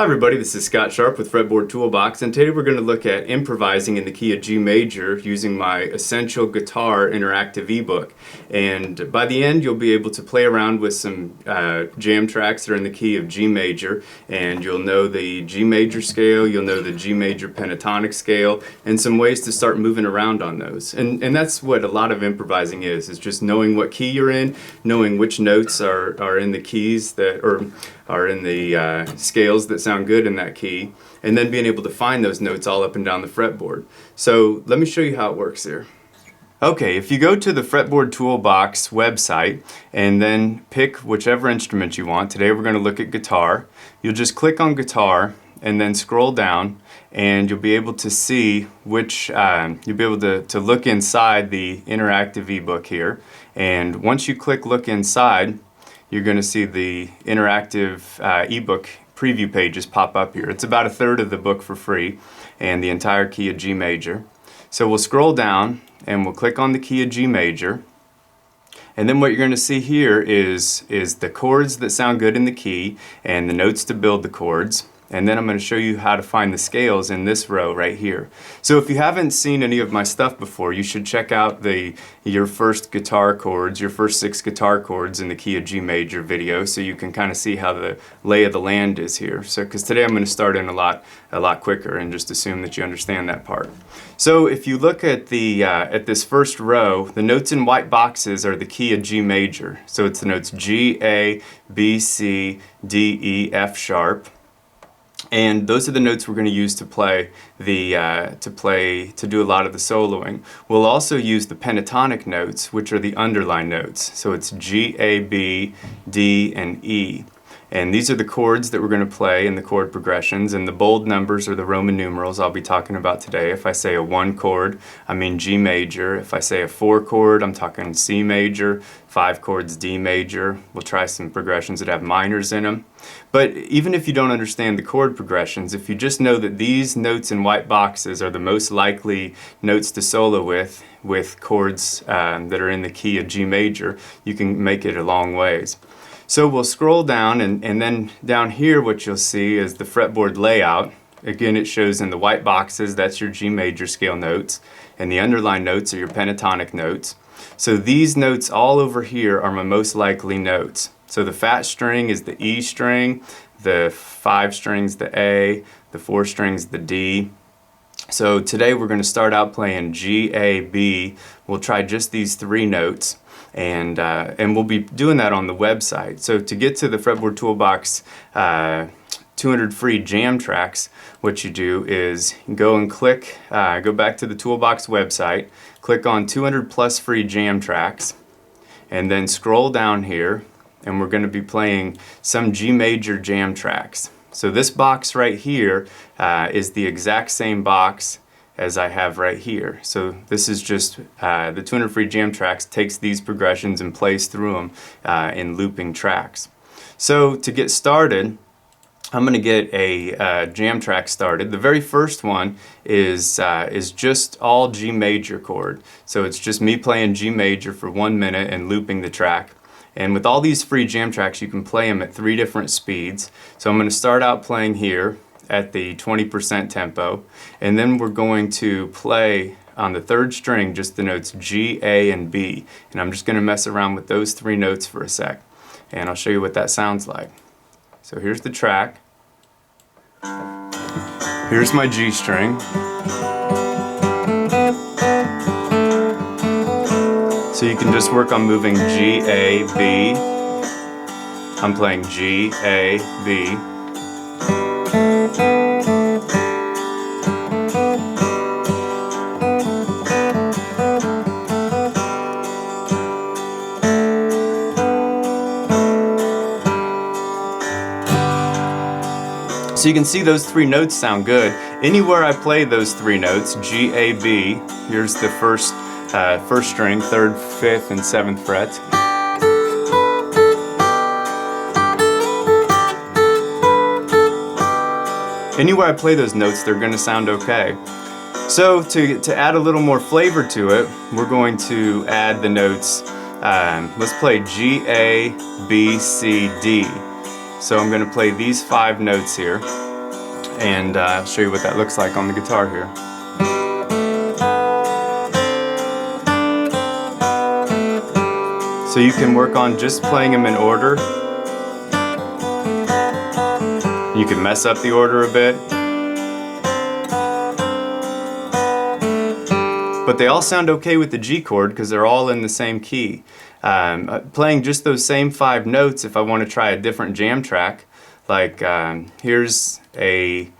Hi everybody, this is Scott Sharp with Fretboard Toolbox, and today we're going to look at improvising in the key of G major using my Essential Guitar Interactive ebook. And by the end you'll be able to play around with some jam tracks that are in the key of G major, and you'll know the G major scale, you'll know the G major pentatonic scale, and some ways to start moving around on those. And that's what a lot of improvising is just knowing what key you're in, knowing which notes are in the keys that are in the scales that sound good in that key, and then being able to find those notes all up and down the fretboard. So let me show you how it works here. Okay, if you go to the Fretboard Toolbox website and then pick whichever instrument you want, today we're going to look at guitar, you'll just click on guitar and then scroll down, and you'll be able to see which, you'll be able to look inside the interactive ebook here. And once you click look inside, you're going to see the interactive ebook preview pages pop up here. It's about a third of the book for free and the entire key of G major. So we'll scroll down and we'll click on the key of G major. And then what you're going to see here is the chords that sound good in the key and the notes to build the chords. And then I'm going to show you how to find the scales in this row right here. So if you haven't seen any of my stuff before, you should check out your first guitar chords, your first 6 guitar chords in the key of G major video, so you can kind of see how the lay of the land is here. So because today I'm going to start in a lot quicker and just assume that you understand that part. So if you look at this first row, the notes in white boxes are the key of G major. So it's the notes G, A, B, C, D, E, F sharp. And those are the notes we're going to use to play to do a lot of the soloing. We'll also use the pentatonic notes, which are the underline notes. So it's G, A, B, D, and E. And these are the chords that we're going to play in the chord progressions, and the bold numbers are the Roman numerals I'll be talking about today. If I say a 1 chord, I mean G major. If I say a 4 chord, I'm talking C major. 5 chords, D major. We'll try some progressions that have minors in them. But even if you don't understand the chord progressions, if you just know that these notes in white boxes are the most likely notes to solo with chords that are in the key of G major, you can make it a long ways. So we'll scroll down, and then down here what you'll see is the fretboard layout. Again, it shows in the white boxes, that's your G major scale notes, and the underlined notes are your pentatonic notes. So these notes all over here are my most likely notes. So the fat string is the E string, the 5 strings the A, the 4 strings the D. So today we're going to start out playing G, A, B. We'll try just these 3 notes. And we'll be doing that on the website. So to get to the Fretboard Toolbox 200 free jam tracks, what you do is go and click, go back to the Toolbox website, click on 200 plus free jam tracks, and then scroll down here, and we're going to be playing some G major jam tracks. So this box right here is the exact same box as I have right here. So this is just the 200 free jam tracks takes these progressions and plays through them in looping tracks. So to get started, I'm going to get a jam track started. The very first one is just all G major chord. So it's just me playing G major for 1 minute and looping the track. And with all these free jam tracks, you can play them at 3 different speeds. So I'm going to start out playing here at the 20% tempo, and then we're going to play on the 3rd string just the notes G, A, and B, and I'm just going to mess around with those 3 notes for a sec, and I'll show you what that sounds like. So here's the track. Here's my G string. So you can just work on moving G, A, B. I'm playing G, A, B. So you can see those 3 notes sound good. Anywhere I play those 3 notes, G, A, B, here's the first string, 3rd, 5th, and 7th frets. Anywhere I play those notes, they're going to sound okay. So to add a little more flavor to it, we're going to add the notes. Let's play G, A, B, C, D. So I'm going to play these 5 notes here. and I'll show you what that looks like on the guitar here. So you can work on just playing them in order. You can mess up the order a bit, but they all sound okay with the G chord because they're all in the same key. Playing just those same 5 notes, if I want to try a different jam track, like here's a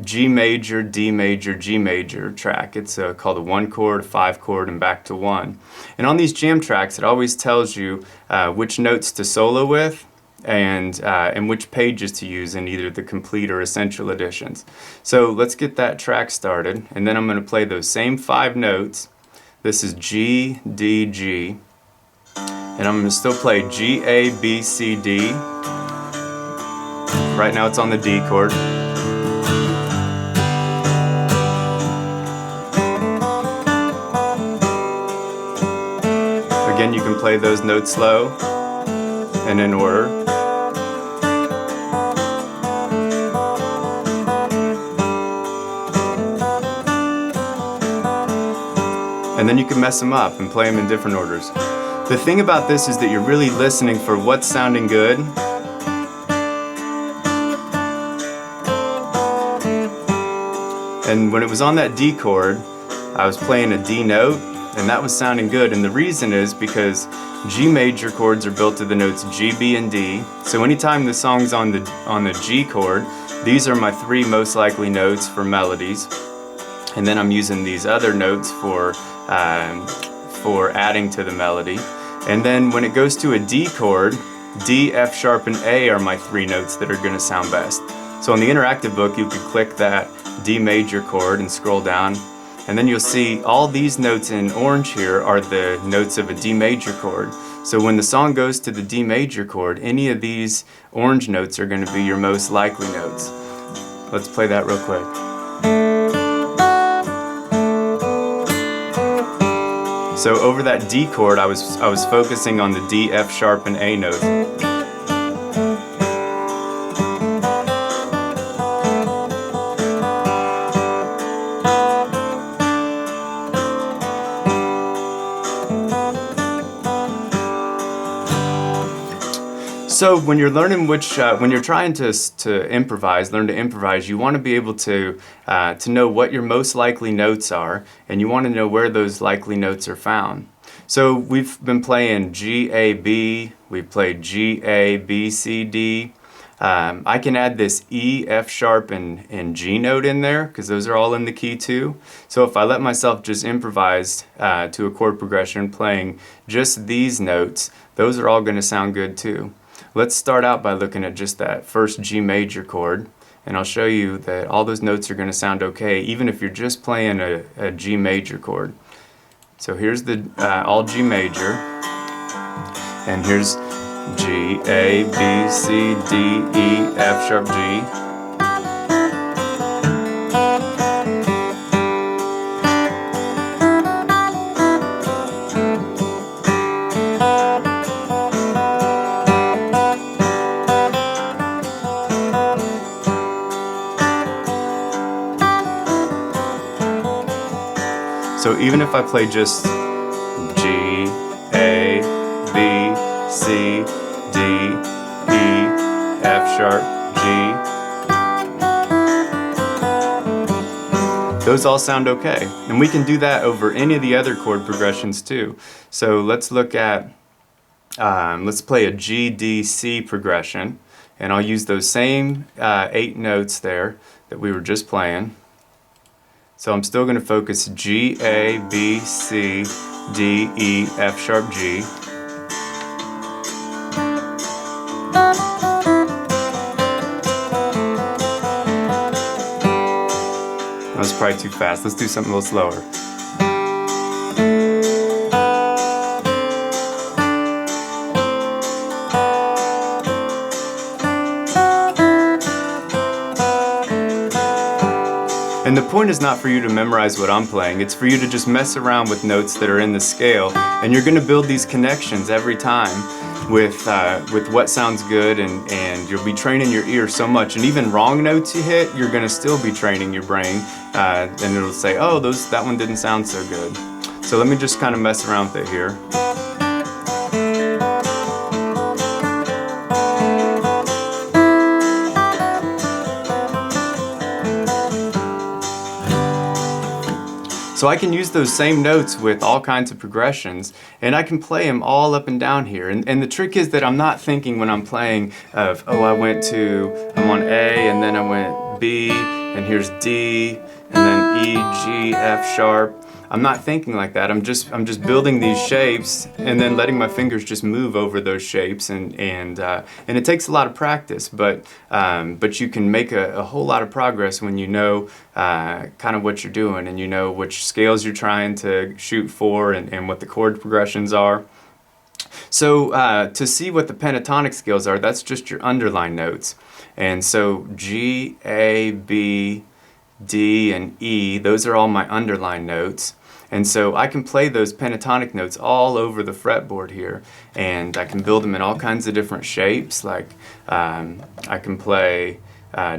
G major, D major, G major track. It's called a 1 chord, a 5 chord, and back to 1. And on these jam tracks, it always tells you which notes to solo with and which pages to use in either the complete or essential editions. So let's get that track started, and then I'm going to play those same 5 notes. This is G, D, G, and I'm going to still play G, A, B, C, D. Right now it's on the D chord. Again, you can play those notes slow and in order. And then you can mess them up and play them in different orders. The thing about this is that you're really listening for what's sounding good. And when it was on that D chord, I was playing a D note, and that was sounding good. And the reason is because G major chords are built to the notes G, B, and D. So anytime the song's on the G chord, these are my 3 most likely notes for melodies. And then I'm using these other notes for adding to the melody. And then when it goes to a D chord, D, F sharp, and A are my 3 notes that are going to sound best. So on the interactive book, you could click that D major chord and scroll down, and then you'll see all these notes in orange here are the notes of a D major chord. So when the song goes to the D major chord, any of these orange notes are going to be your most likely notes. Let's play that real quick. So over that D chord, I was focusing on the D, F sharp, and A notes. So when you're learning when you're trying to learn to improvise, you want to be able to know what your most likely notes are, and you want to know where those likely notes are found. So we've been playing G, A, B, we've played G, A, B, C, D. I can add this E, F sharp, and G note in there because those are all in the key too. So if I let myself just improvise to a chord progression playing just these notes, those are all going to sound good too. Let's start out by looking at just that first G major chord, and I'll show you that all those notes are going to sound okay even if you're just playing a G major chord. So here's the all G major, and here's G, A, B, C, D, E, F sharp, G. So even if I play just G, A, B, C, D, E, F sharp, G, those all sound okay. And we can do that over any of the other chord progressions too. So let's look at, let's play a G, D, C progression. And I'll use those same 8 notes there that we were just playing. So I'm still going to focus G, A, B, C, D, E, F sharp, G. That was probably too fast. Let's do something a little slower. And the point is not for you to memorize what I'm playing, it's for you to just mess around with notes that are in the scale, and you're going to build these connections every time with what sounds good, and you'll be training your ear so much. And even wrong notes you hit, you're going to still be training your brain, and it'll say, oh, that one didn't sound so good. So let me just kind of mess around with it here. So I can use those same notes with all kinds of progressions, and I can play them all up and down here. And the trick is that I'm not thinking when I'm playing of, oh, I'm on A, and then I went B, and here's D, and then E, G, F sharp. I'm not thinking like that. I'm just building these shapes and then letting my fingers just move over those shapes, and it takes a lot of practice, but you can make a whole lot of progress when you know kind of what you're doing, and you know which scales you're trying to shoot for, and what the chord progressions are. So to see what the pentatonic scales are, that's just your underline notes. And so G, A, B, D, and E, those are all my underline notes. And so I can play those pentatonic notes all over the fretboard here, and I can build them in all kinds of different shapes. Like I can play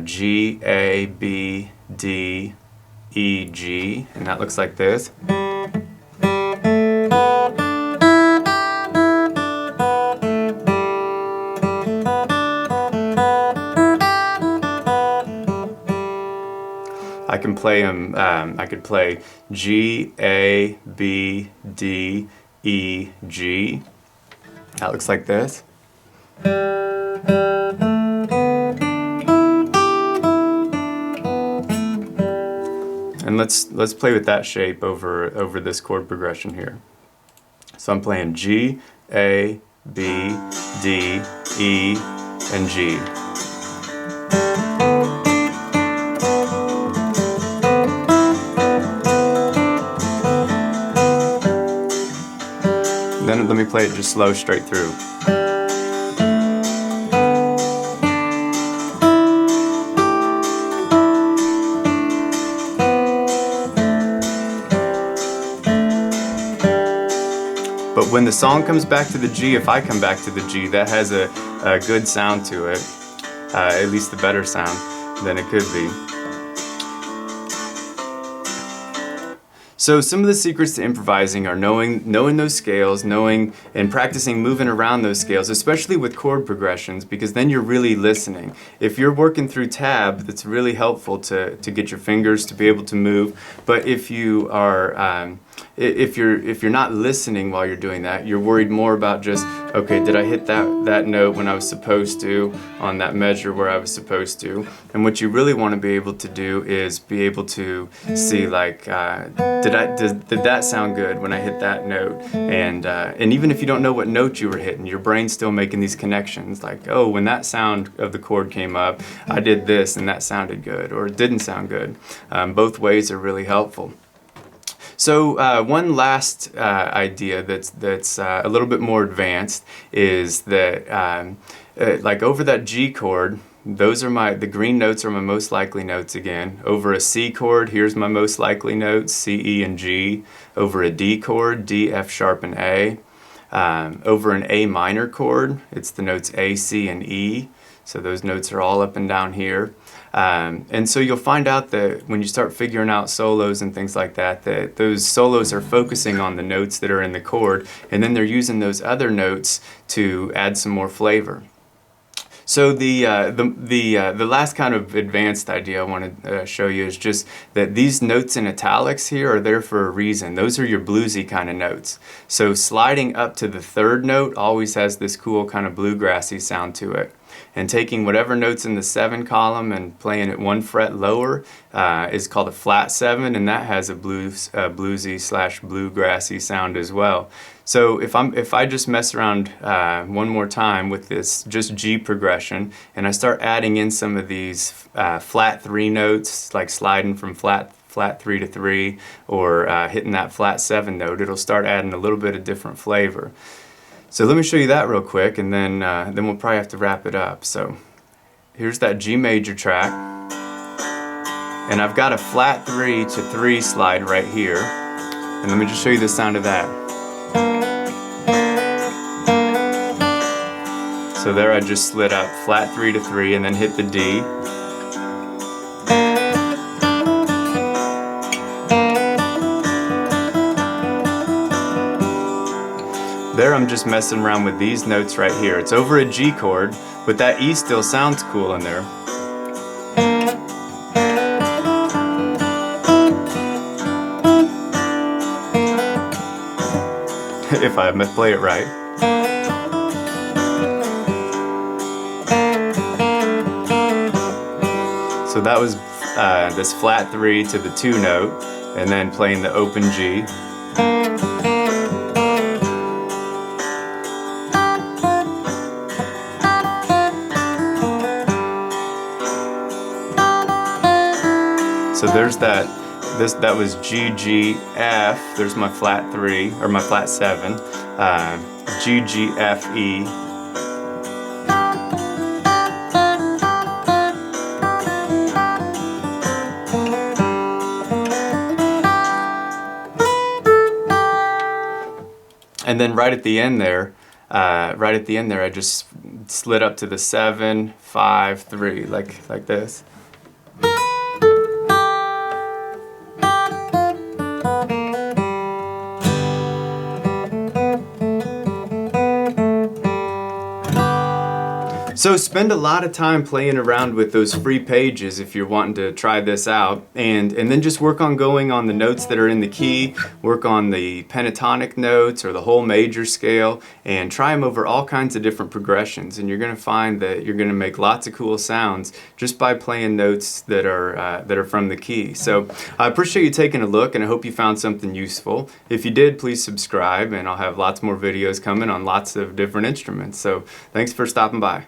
G, A, B, D, E, G, and that looks like this. I can play them, I could play G, A, B, D, E, G. That looks like this. And let's play with that shape over this chord progression here. So I'm playing G, A, B, D, E, and G. Then let me play it just slow straight through. But when the song comes back to the G, if I come back to the G, that has a good sound to it, at least the better sound than it could be. So some of the secrets to improvising are knowing those scales, knowing and practicing moving around those scales, especially with chord progressions, because then you're really listening. If you're working through tab, that's really helpful to get your fingers to be able to move. But if you are if you're not listening while you're doing that, you're worried more about just, okay, did I hit that note when I was supposed to, on that measure where I was supposed to? And what you really want to be able to do is be able to see, like, did that sound good when I hit that note? And even if you don't know what note you were hitting, your brain's still making these connections, like, oh, when that sound of the chord came up, I did this and that sounded good, or it didn't sound good. Both ways are really helpful. So one last idea that's a little bit more advanced is that like over that G chord, those are the green notes are my most likely notes again. Over a C chord, here's my most likely notes, C, E, and G. Over a D chord, D, F sharp, and A. Over an A minor chord, it's the notes A, C, and E. So those notes are all up and down here. And so you'll find out that when you start figuring out solos and things like that, that those solos are focusing on the notes that are in the chord, and then they're using those other notes to add some more flavor. So the last kind of advanced idea I want to show you is just that these notes in italics here are there for a reason. Those are your bluesy kind of notes. So sliding up to the third note always has this cool kind of bluegrassy sound to it. And taking whatever notes in the 7 column and playing it 1 fret lower is called a flat 7, and that has a bluesy / bluegrassy sound as well. So if I just mess around one more time with this just G progression, and I start adding in some of these flat 3 notes, like sliding from flat 3 to 3, or hitting that flat 7 note, it'll start adding a little bit of different flavor. So let me show you that real quick, and then we'll probably have to wrap it up. So here's that G major track. And I've got a flat 3 to 3 slide right here. And let me just show you the sound of that. So there I just slid up flat 3 to 3 and then hit the D. There I'm just messing around with these notes right here. It's over a G chord, but that E still sounds cool in there. If I play it right. So that was this flat 3 to the 2 note, and then playing the open G. So there's that. That was G, G, F. There's my flat 3 or my flat 7. G, G, F, E. And then right at the end there, I just slid up to the 7, 5, 3, like this. So spend a lot of time playing around with those free pages if you're wanting to try this out, and then just work on going on the notes that are in the key, work on the pentatonic notes or the whole major scale, and try them over all kinds of different progressions, and you're going to find that you're going to make lots of cool sounds just by playing notes that are from the key. So I appreciate you taking a look, and I hope you found something useful. If you did, please subscribe, and I'll have lots more videos coming on lots of different instruments. So thanks for stopping by.